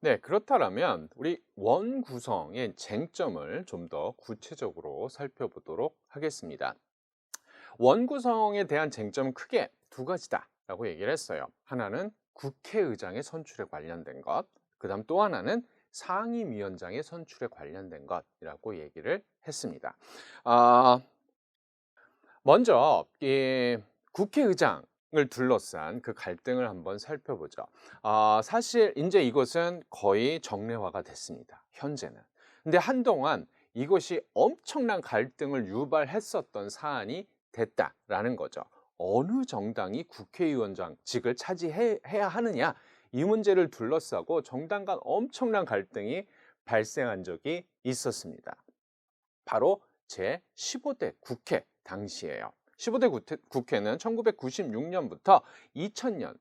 네, 그렇다면 우리 원 구성의 쟁점을 좀 더 구체적으로 살펴보도록 하겠습니다. 원 구성에 대한 쟁점은 크게 두 가지다라고 얘기를 했어요. 하나는 국회의장의 선출에 관련된 것, 그다음 또 하나는 상임위원장의 선출에 관련된 것이라고 얘기를 했습니다. 아, 먼저 이 국회의장을 둘러싼 그 갈등을 한번 살펴보죠. 사실 이제 이것은 거의 정례화가 됐습니다, 현재는. 근데 한동안 이것이 엄청난 갈등을 유발했었던 사안이 됐다라는 거죠. 어느 정당이 국회의원장직을 차지해야 하느냐, 이 문제를 둘러싸고 정당 간 엄청난 갈등이 발생한 적이 있었습니다. 바로 제15대 국회 당시예요. 15대 국회는 1996년부터 2000년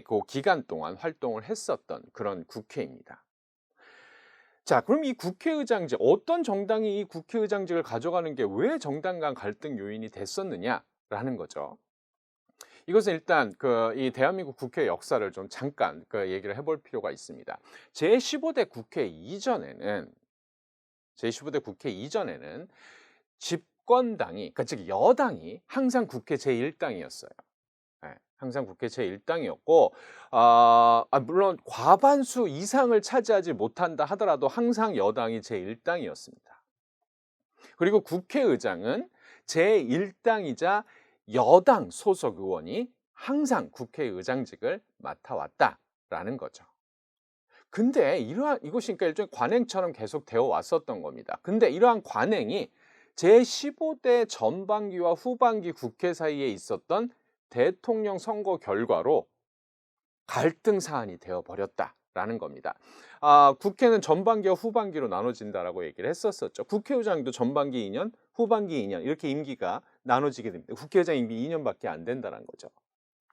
그 기간 동안 활동을 했었던 그런 국회입니다. 자, 그럼 이 국회의장직, 어떤 정당이 이 국회의장직을 가져가는 게 왜 정당 간 갈등 요인이 됐었느냐라는 거죠. 이것은 일단 이 대한민국 국회 역사를 좀 잠깐 얘기를 해볼 필요가 있습니다. 제15대 국회 이전에는 제15대 국회 이전에는 집권당이, 그러니까 즉 여당이 항상 국회 제1당이었어요. 예. 항상 국회 제1당이었고, 물론 과반수 이상을 차지하지 못한다 하더라도 항상 여당이 제1당이었습니다. 그리고 국회의장은 제1당이자 여당 소속 의원이 항상 국회의장직을 맡아왔다라는 거죠. 근데 이것이 그러니까 일종의 관행처럼 계속 되어 왔었던 겁니다. 근데 이러한 관행이 제15대 전반기와 후반기 국회 사이에 있었던 대통령 선거 결과로 갈등 사안이 되어 버렸다라는 겁니다. 국회는 전반기와 후반기로 나눠진다라고 얘기를 했었었죠. 국회의장도 전반기 2년, 후반기 2년 이렇게 임기가 나눠지게 됩니다. 국회의장 임기 2년밖에 안 된다는 거죠.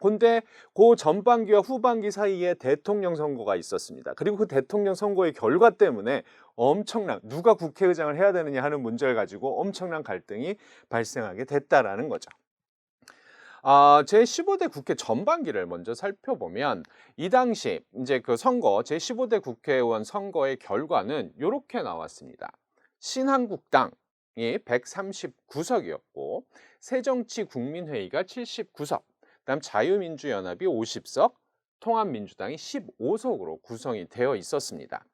근데 그 전반기와 후반기 사이에 대통령 선거가 있었습니다. 그리고 그 대통령 선거의 결과 때문에 엄청난, 누가 국회의장을 해야 되느냐 하는 문제를 가지고 엄청난 갈등이 발생하게 됐다라는 거죠. 제15대 국회 전반기를 먼저 살펴보면 이 당시 이제 그 선거, 제15대 국회의원 선거의 결과는 이렇게 나왔습니다. 신한국당이 139석이었고 새정치국민회의가 79석, 그다음 자유민주연합이 50석, 통합민주당이 15석으로 구성이 되어 있었습니다.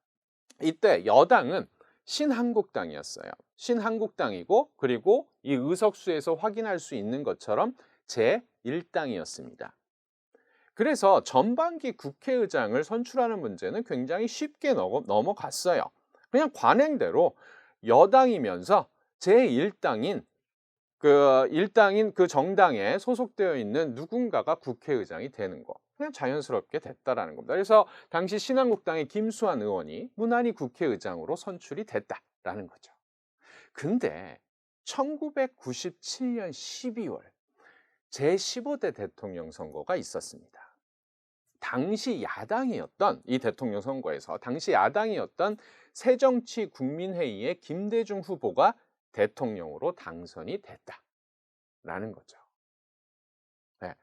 이때 여당은 신한국당이었어요. 신한국당이고, 그리고 이 의석수에서 확인할 수 있는 것처럼 제1당이었습니다. 그래서 전반기 국회의장을 선출하는 문제는 굉장히 쉽게 넘어갔어요. 그냥 관행대로 여당이면서 제1당인 일당인 그 정당에 소속되어 있는 누군가가 국회의장이 되는 거, 그냥 자연스럽게 됐다라는 겁니다. 그래서 당시 신한국당의 김수환 의원이 무난히 국회의장으로 선출이 됐다라는 거죠. 근데 1997년 12월 제15대 대통령 선거가 있었습니다. 당시 야당이었던 이 대통령 선거에서 당시 야당이었던 새정치국민회의의 김대중 후보가 대통령으로 당선이 됐다라는 거죠. 네.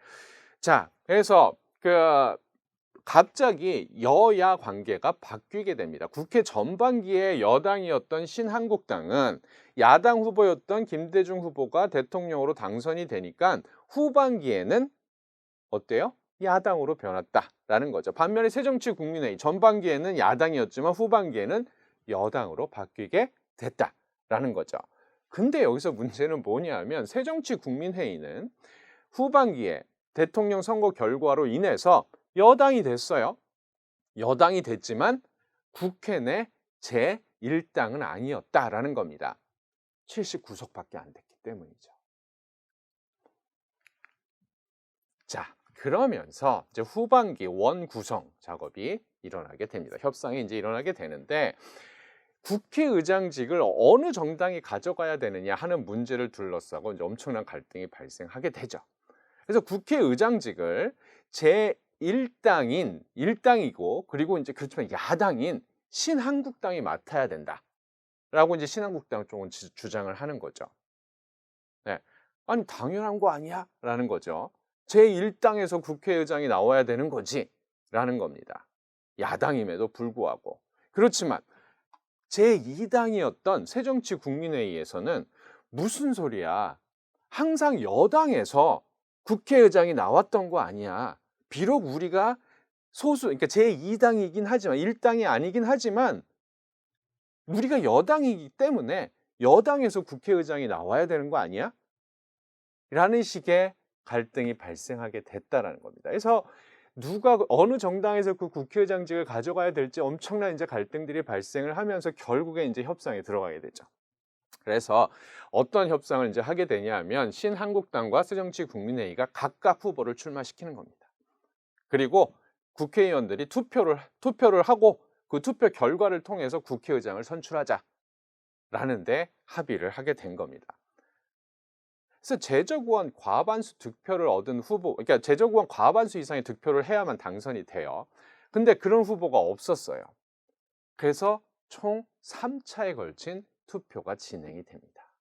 자, 그래서 갑자기 여야 관계가 바뀌게 됩니다. 국회 전반기에 여당이었던 신한국당은 야당 후보였던 김대중 후보가 대통령으로 당선이 되니까 후반기에는 어때요? 야당으로 변했다라는 거죠. 반면에 새정치국민회의 전반기에는 야당이었지만 후반기에는 여당으로 바뀌게 됐다라는 거죠. 근데 여기서 문제는 뭐냐면 새정치국민회의는 후반기에 대통령 선거 결과로 인해서 여당이 됐어요. 여당이 됐지만 국회 내 제1당은 아니었다라는 겁니다. 79석밖에 안 됐기 때문이죠. 자, 그러면서 이제 후반기 원 구성 작업이 일어나게 됩니다. 협상이 이제 일어나게 되는데, 국회의장직을 어느 정당이 가져가야 되느냐 하는 문제를 둘러싸고 이제 엄청난 갈등이 발생하게 되죠. 그래서 국회의장직을 제1당인 일당이고, 그리고 이제 그렇지만 야당인 신한국당이 맡아야 된다라고 이제 신한국당 쪽은 주장을 하는 거죠. 네. 아니 당연한 거 아니야? 라는 거죠. 제1당에서 국회의장이 나와야 되는 거지 라는 겁니다. 야당임에도 불구하고. 그렇지만 제2당이었던 새정치국민회의에서는 무슨 소리야. 항상 여당에서 국회의장이 나왔던 거 아니야. 비록 우리가 그러니까 제2당이긴 하지만 1당이 아니긴 하지만 우리가 여당이기 때문에 여당에서 국회의장이 나와야 되는 거 아니야? 라는 식의 갈등이 발생하게 됐다라는 겁니다. 그래서 어느 정당에서 그 국회의장직을 가져가야 될지 엄청난 이제 갈등들이 발생을 하면서 결국에 이제 협상에 들어가게 되죠. 그래서 어떤 협상을 이제 하게 되냐 하면 신한국당과 새정치국민회의가 각각 후보를 출마시키는 겁니다. 그리고 국회의원들이 투표를 하고 그 투표 결과를 통해서 국회의장을 선출하자라는데 합의를 하게 된 겁니다. 그래서 제적의원 과반수 득표를 얻은 후보, 그러니까 제적의원 과반수 이상의 득표를 해야만 당선이 돼요. 근데 그런 후보가 없었어요. 그래서 총 3차에 걸친 투표가 진행이 됩니다.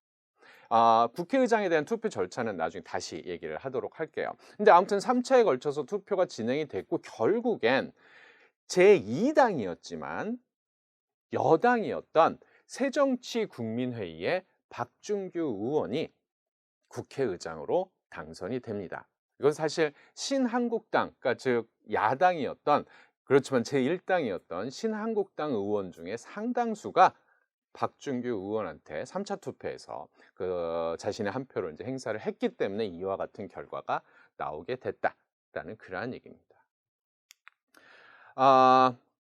국회의장에 대한 투표 절차는 나중에 다시 얘기를 하도록 할게요. 근데 아무튼 3차에 걸쳐서 투표가 진행이 됐고 결국엔 제2당이었지만 여당이었던 새정치국민회의의 박준규 의원이 국회의장으로 당선이 됩니다. 이건 사실 신한국당, 그러니까 즉 야당이었던 그렇지만 제1당이었던 신한국당 의원 중에 상당수가 박준규 의원한테 3차 투표에서 그 자신의 한 표를 이제 행사를 했기 때문에 이와 같은 결과가 나오게 됐다라는 그러한 얘기입니다.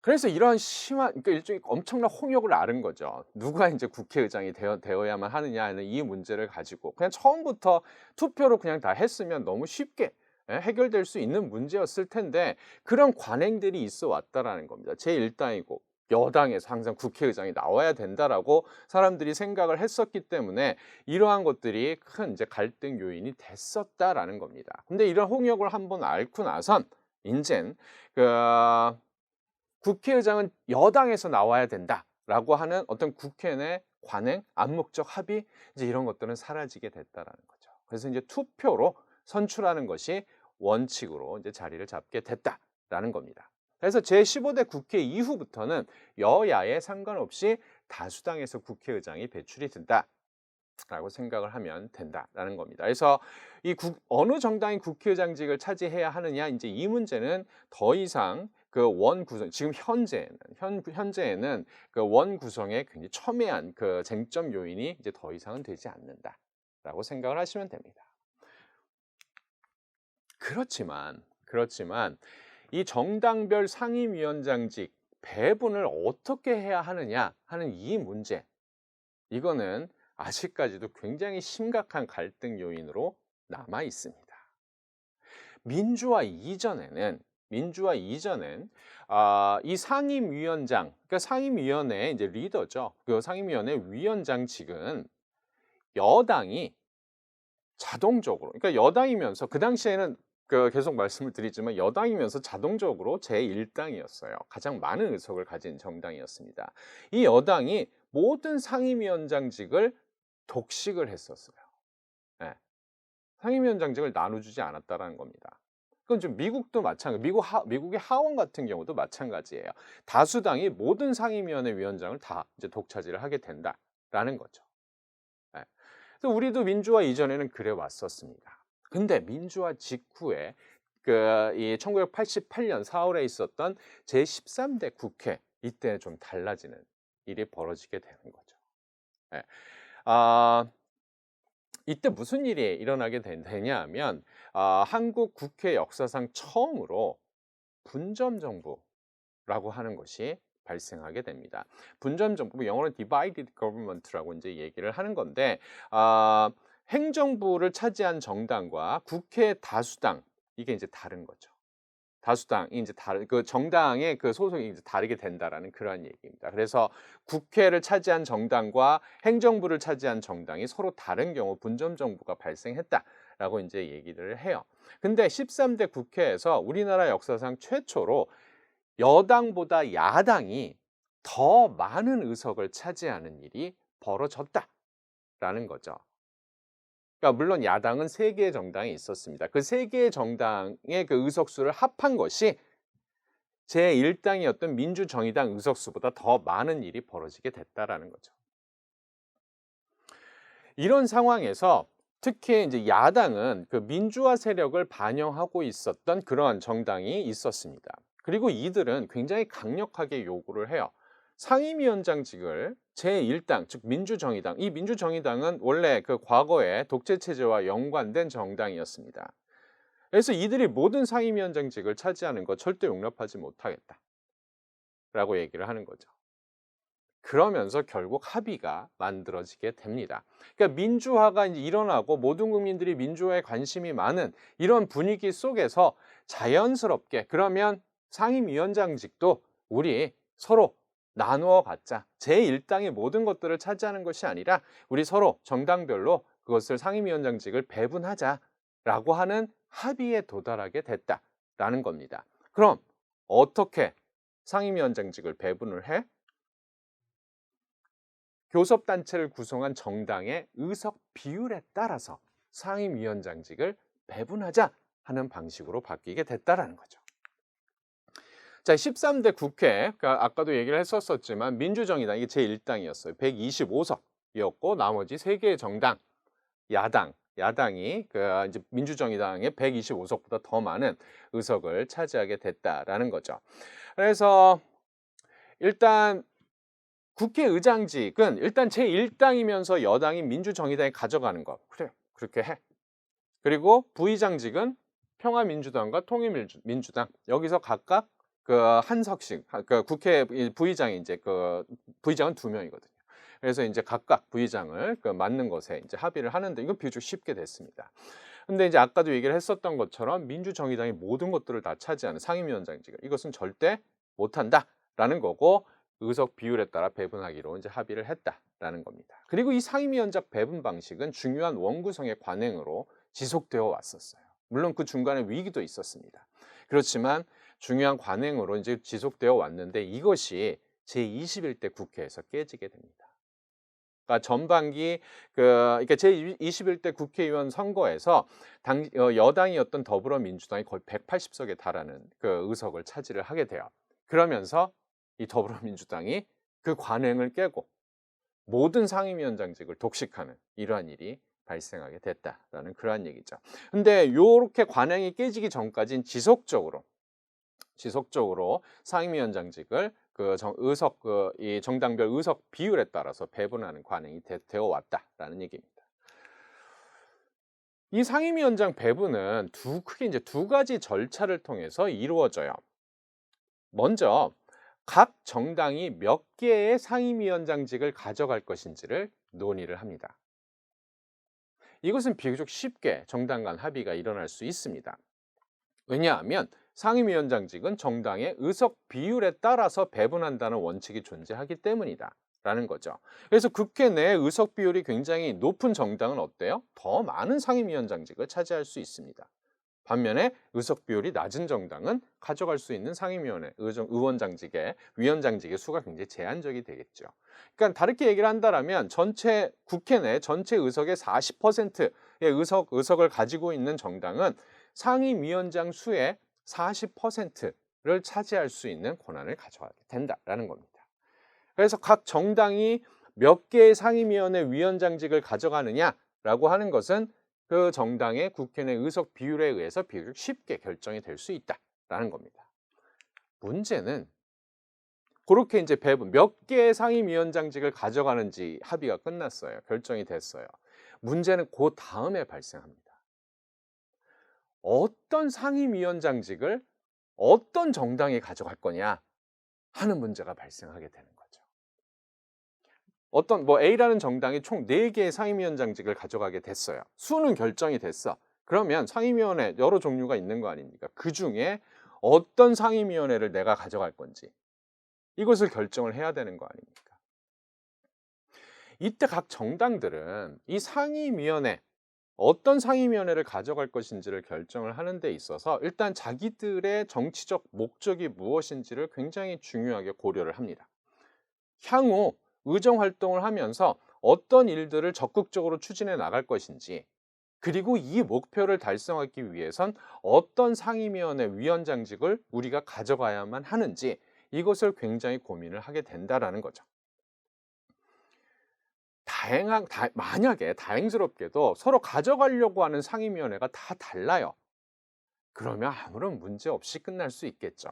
그래서 이러한 그러니까 일종의 엄청난 홍역을 앓은 거죠. 누가 이제 국회의장이 되어야만 하느냐 하는 이 문제를 가지고 그냥 처음부터 투표로 그냥 다 했으면 너무 쉽게 해결될 수 있는 문제였을 텐데 그런 관행들이 있어 왔다라는 겁니다. 제1당이고 여당에서 항상 국회의장이 나와야 된다라고 사람들이 생각을 했었기 때문에 이러한 것들이 큰 이제 갈등 요인이 됐었다라는 겁니다. 근데 이런 홍역을 한번 앓고 나선 인젠 국회의장은 여당에서 나와야 된다라고 하는 어떤 국회 내 관행, 암묵적 합의 이제 이런 것들은 사라지게 됐다라는 거죠. 그래서 이제 투표로 선출하는 것이 원칙으로 이제 자리를 잡게 됐다라는 겁니다. 그래서 제15대 국회 이후부터는 여야에 상관없이 다수당에서 국회의장이 배출이 된다라고 생각을 하면 된다라는 겁니다. 그래서 어느 정당이 국회의장직을 차지해야 하느냐 이제 이 문제는 더 이상 그 원 구성 지금 현재에는 그 원 구성에 굉장히 첨예한 그 쟁점 요인이 이제 더 이상은 되지 않는다라고 생각을 하시면 됩니다. 그렇지만 이 정당별 상임위원장직 배분을 어떻게 해야 하느냐 하는 이 문제 이거는 아직까지도 굉장히 심각한 갈등 요인으로 남아 있습니다. 민주화 이전엔 이 상임위원장, 그러니까 상임위원회 이제 리더죠. 그 상임위원회 위원장직은 여당이 자동적으로, 그러니까 여당이면서 그 당시에는 계속 말씀을 드리지만 여당이면서 자동적으로 제1당이었어요. 가장 많은 의석을 가진 정당이었습니다. 이 여당이 모든 상임위원장직을 독식을 했었어요. 네. 상임위원장직을 나눠주지 않았다라는 겁니다. 그건 좀 미국도 마찬가지, 미국의 하원 같은 경우도 마찬가지예요. 다수당이 모든 상임위원회 위원장을 다 이제 독차지를 하게 된다라는 거죠. 네. 그래서 우리도 민주화 이전에는 그래 왔었습니다. 근데 민주화 직후에 이 1988년 4월에 있었던 제13대 국회 이때 좀 달라지는 일이 벌어지게 되는 거죠. 네. 이때 무슨 일이 일어나게 되냐 하면 한국 국회 역사상 처음으로 분점정부라고 하는 것이 발생하게 됩니다. 분점정부, 영어로 divided government라고 이제 얘기를 하는 건데 행정부를 차지한 정당과 국회 다수당 이게 이제 다른 거죠. 다수당이 이제 그 정당의 그 소속이 이제 다르게 된다라는 그러한 얘기입니다. 그래서 국회를 차지한 정당과 행정부를 차지한 정당이 서로 다른 경우 분점 정부가 발생했다라고 이제 얘기를 해요. 근데 13대 국회에서 우리나라 역사상 최초로 여당보다 야당이 더 많은 의석을 차지하는 일이 벌어졌다라는 거죠. 그러니까 물론 야당은 3개의 정당이 있었습니다. 그 3개의 정당의 그 의석수를 합한 것이 제1당이었던 민주정의당 의석수보다 더 많은 일이 벌어지게 됐다라는 거죠. 이런 상황에서 특히 이제 야당은 그 민주화 세력을 반영하고 있었던 그러한 정당이 있었습니다. 그리고 이들은 굉장히 강력하게 요구를 해요. 상임위원장직을 제1당, 즉 민주정의당, 이 민주정의당은 원래 그 과거에 독재체제와 연관된 정당이었습니다. 그래서 이들이 모든 상임위원장직을 차지하는 거 절대 용납하지 못하겠다 라고 얘기를 하는 거죠. 그러면서 결국 합의가 만들어지게 됩니다. 그러니까 민주화가 이제 일어나고 모든 국민들이 민주화에 관심이 많은 이런 분위기 속에서 자연스럽게 그러면 상임위원장직도 우리 서로 나누어 갖자. 제1당의 모든 것들을 차지하는 것이 아니라 우리 서로 정당별로 그것을 상임위원장직을 배분하자라고 하는 합의에 도달하게 됐다라는 겁니다. 그럼 어떻게 상임위원장직을 배분을 해? 교섭단체를 구성한 정당의 의석 비율에 따라서 상임위원장직을 배분하자 하는 방식으로 바뀌게 됐다라는 거죠. 자, 13대 국회, 그러니까 아까도 얘기를 했었지만 민주정의당, 이게 제1당이었어요. 125석이었고 나머지 3개의 정당, 야당이 그 이제 민주정의당의 125석보다 더 많은 의석을 차지하게 됐다라는 거죠. 그래서 일단 국회의장직은 일단 제1당이면서 여당인 민주정의당이 가져가는 것. 그래, 그렇게 해. 그리고 부의장직은 평화민주당과 통일민주당 여기서 각각 그 한 석씩, 그 국회 부의장이 이제 그 부의장은 2명이거든요. 그래서 이제 각각 부의장을 그 맡는 것에 이제 합의를 하는데 이건 비교적 쉽게 됐습니다. 근데 이제 아까도 얘기를 했었던 것처럼 민주정의당이 모든 것들을 다 차지하는 상임위원장직을 이것은 절대 못한다라는 거고 의석 비율에 따라 배분하기로 이제 합의를 했다라는 겁니다. 그리고 이 상임위원장 배분 방식은 중요한 원구성의 관행으로 지속되어 왔었어요. 물론 그 중간에 위기도 있었습니다. 그렇지만 중요한 관행으로 이제 지속되어 왔는데 이것이 제21대 국회에서 깨지게 됩니다. 그러니까 전반기 그러니까 제21대 국회의원 선거에서 여당이었던 더불어민주당이 거의 180석에 달하는 그 의석을 차지를 하게 돼요. 그러면서 이 더불어민주당이 그 관행을 깨고 모든 상임위원장직을 독식하는 이러한 일이 발생하게 됐다라는 그러한 얘기죠. 근데 이렇게 관행이 깨지기 전까지는 지속적으로 상임위원장직을 그 의석 이 정당별 의석 비율에 따라서 배분하는 관행이 되어 왔다라는 얘기입니다. 이 상임위원장 배분은 크게 이제 2가지 절차를 통해서 이루어져요. 먼저 각 정당이 몇 개의 상임위원장직을 가져갈 것인지를 논의를 합니다. 이것은 비교적 쉽게 정당 간 합의가 일어날 수 있습니다. 왜냐하면 상임위원장직은 정당의 의석 비율에 따라서 배분한다는 원칙이 존재하기 때문이다 라는 거죠. 그래서 국회 내 의석 비율이 굉장히 높은 정당은 어때요? 더 많은 상임위원장직을 차지할 수 있습니다. 반면에 의석 비율이 낮은 정당은 가져갈 수 있는 상임위원회 위원장직의 수가 굉장히 제한적이 되겠죠. 그러니까 다르게 얘기를 한다면 전체 국회 내 전체 의석의 40%의 의석을 가지고 있는 정당은 상임위원장 수의 40%를 차지할 수 있는 권한을 가져가게 된다라는 겁니다. 그래서 각 정당이 몇 개의 상임위원회 위원장직을 가져가느냐라고 하는 것은 그 정당의 국회 내 의석 비율에 의해서 비교적 쉽게 결정이 될 수 있다라는 겁니다. 문제는 그렇게 이제 배분 몇 개의 상임위원장직을 가져가는지 합의가 끝났어요. 결정이 됐어요. 문제는 그 다음에 발생합니다. 어떤 상임위원장직을 어떤 정당이 가져갈 거냐 하는 문제가 발생하게 되는 거죠. A라는 정당이 총 4개의 상임위원장직을 가져가게 됐어요. 수는 결정이 됐어. 그러면 상임위원회 여러 종류가 있는 거 아닙니까? 그 중에 어떤 상임위원회를 내가 가져갈 건지 이것을 결정을 해야 되는 거 아닙니까? 이때 각 정당들은 이 상임위원회 어떤 상임위원회를 가져갈 것인지를 결정을 하는 데 있어서 일단 자기들의 정치적 목적이 무엇인지를 굉장히 중요하게 고려를 합니다. 향후 의정 활동을 하면서 어떤 일들을 적극적으로 추진해 나갈 것인지 그리고 이 목표를 달성하기 위해선 어떤 상임위원회 위원장직을 우리가 가져가야만 하는지 이것을 굉장히 고민을 하게 된다라는 거죠. 만약에 다행스럽게도 서로 가져가려고 하는 상임위원회가 다 달라요. 그러면 아무런 문제 없이 끝날 수 있겠죠.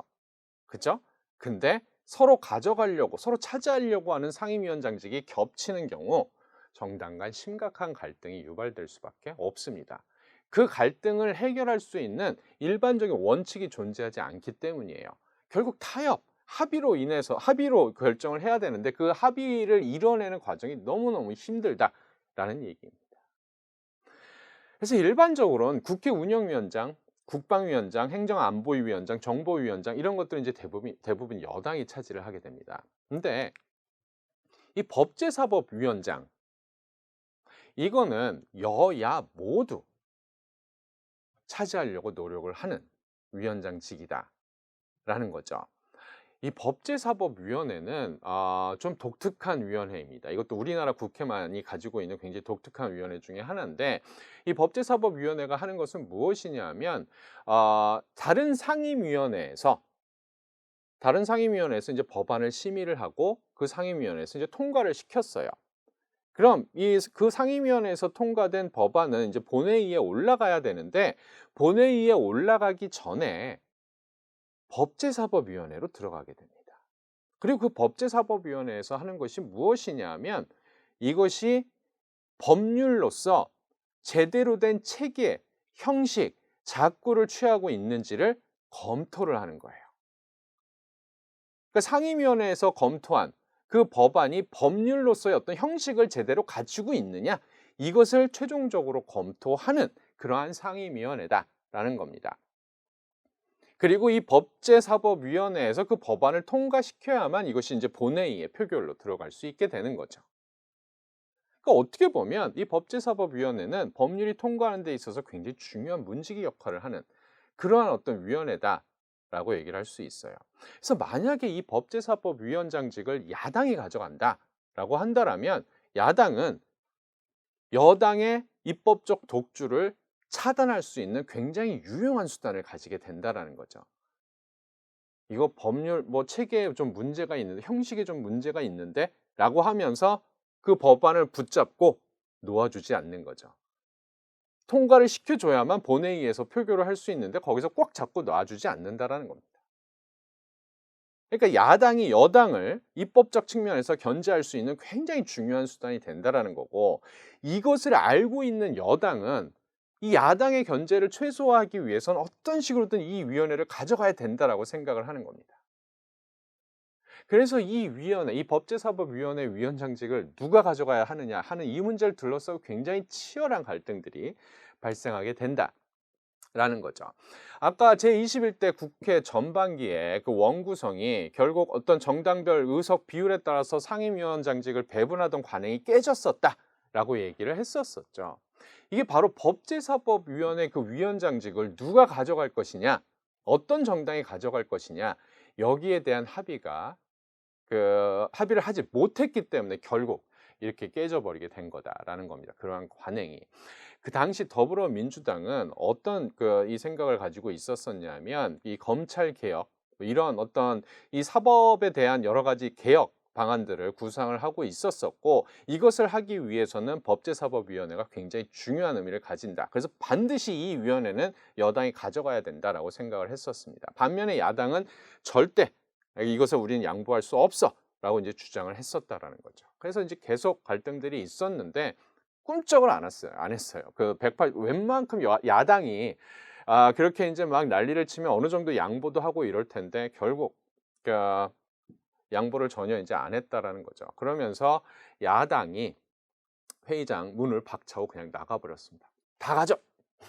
그죠? 근데 서로 가져가려고, 서로 차지하려고 하는 상임위원장직이 겹치는 경우 정당 간 심각한 갈등이 유발될 수밖에 없습니다. 그 갈등을 해결할 수 있는 일반적인 원칙이 존재하지 않기 때문이에요. 결국 타협, 합의로 결정을 해야 되는데 그 합의를 이뤄내는 과정이 너무너무 힘들다라는 얘기입니다. 그래서 일반적으로는 국회 운영위원장, 국방위원장, 행정안보위원장, 정보위원장 이런 것들은 이제 대부분 여당이 차지를 하게 됩니다. 근데 이 법제사법위원장 이거는 여야 모두 차지하려고 노력을 하는 위원장직이다라는 거죠. 이 법제사법위원회는 좀 독특한 위원회입니다. 이것도 우리나라 국회만이 가지고 있는 굉장히 독특한 위원회 중에 하나인데 이 법제사법위원회가 하는 것은 무엇이냐면 다른 상임위원회에서 이제 법안을 심의를 하고 그 상임위원회에서 이제 통과를 시켰어요. 그럼 그 상임위원회에서 통과된 법안은 이제 본회의에 올라가야 되는데 본회의에 올라가기 전에 법제사법위원회로 들어가게 됩니다. 그리고 그 법제사법위원회에서 하는 것이 무엇이냐면 이것이 법률로서 제대로 된 체계, 형식, 작구를 취하고 있는지를 검토를 하는 거예요. 그러니까 상임위원회에서 검토한 그 법안이 법률로서의 어떤 형식을 제대로 갖추고 있느냐 이것을 최종적으로 검토하는 그러한 상임위원회다라는 겁니다. 그리고 이 법제사법위원회에서 그 법안을 통과시켜야만 이것이 이제 본회의에 표결로 들어갈 수 있게 되는 거죠. 그러니까 어떻게 보면 이 법제사법위원회는 법률이 통과하는 데 있어서 굉장히 중요한 문지기 역할을 하는 그러한 어떤 위원회다라고 얘기를 할 수 있어요. 그래서 만약에 이 법제사법위원장직을 야당이 가져간다라고 한다면 야당은 여당의 입법적 독주를 차단할 수 있는 굉장히 유용한 수단을 가지게 된다라는 거죠. 이거 법률 체계에 좀 문제가 있는데 형식에 좀 문제가 있는데 라고 하면서 그 법안을 붙잡고 놓아주지 않는 거죠. 통과를 시켜줘야만 본회의에서 표결을 할 수 있는데 거기서 꽉 잡고 놔주지 않는다라는 겁니다. 그러니까 야당이 여당을 입법적 측면에서 견제할 수 있는 굉장히 중요한 수단이 된다라는 거고 이것을 알고 있는 여당은 이 야당의 견제를 최소화하기 위해서는 어떤 식으로든 이 위원회를 가져가야 된다라고 생각을 하는 겁니다. 그래서 이 법제사법위원회 위원장직을 누가 가져가야 하느냐 하는 이 문제를 둘러싸고 굉장히 치열한 갈등들이 발생하게 된다라는 거죠. 아까 제21대 국회 전반기에 그 원구성이 결국 어떤 정당별 의석 비율에 따라서 상임위원장직을 배분하던 관행이 깨졌었다라고 얘기를 했었죠. 이게 바로 법제사법위원회 그 위원장직을 누가 가져갈 것이냐, 어떤 정당이 가져갈 것이냐 여기에 대한 합의를 하지 못했기 때문에 결국 이렇게 깨져버리게 된 거다라는 겁니다. 그러한 관행이. 그 당시 더불어민주당은 어떤 이 생각을 가지고 있었었냐면 이 검찰 개혁 이런 어떤 이 사법에 대한 여러 가지 개혁 방안들을 구상을 하고 있었었고 이것을 하기 위해서는 법제사법위원회가 굉장히 중요한 의미를 가진다. 그래서 반드시 이 위원회는 여당이 가져가야 된다라고 생각을 했었습니다. 반면에 야당은 절대 이것을 우리는 양보할 수 없어 라고 이제 주장을 했었다라는 거죠. 그래서 이제 계속 갈등들이 있었는데 꿈쩍을 안 했어요. 웬만큼 야당이 그렇게 이제 막 난리를 치면 어느 정도 양보도 하고 이럴 텐데 결국 양보를 전혀 이제 안 했다라는 거죠. 그러면서 야당이 회의장 문을 박차고 그냥 나가버렸습니다. 다 가져!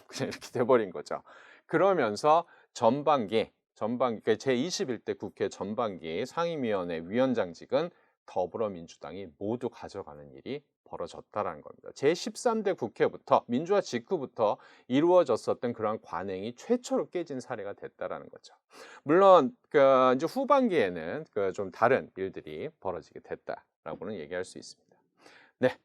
그냥 이렇게 돼버린 거죠. 그러면서 그러니까 제21대 국회 전반기 상임위원회 위원장직은 더불어민주당이 모두 가져가는 일이 벌어졌다라는 겁니다. 제13대 국회부터 민주화 직후부터 이루어졌었던 그런 관행이 최초로 깨진 사례가 됐다라는 거죠. 물론 이제 후반기에는 좀 다른 일들이 벌어지게 됐다라고는 얘기할 수 있습니다. 네,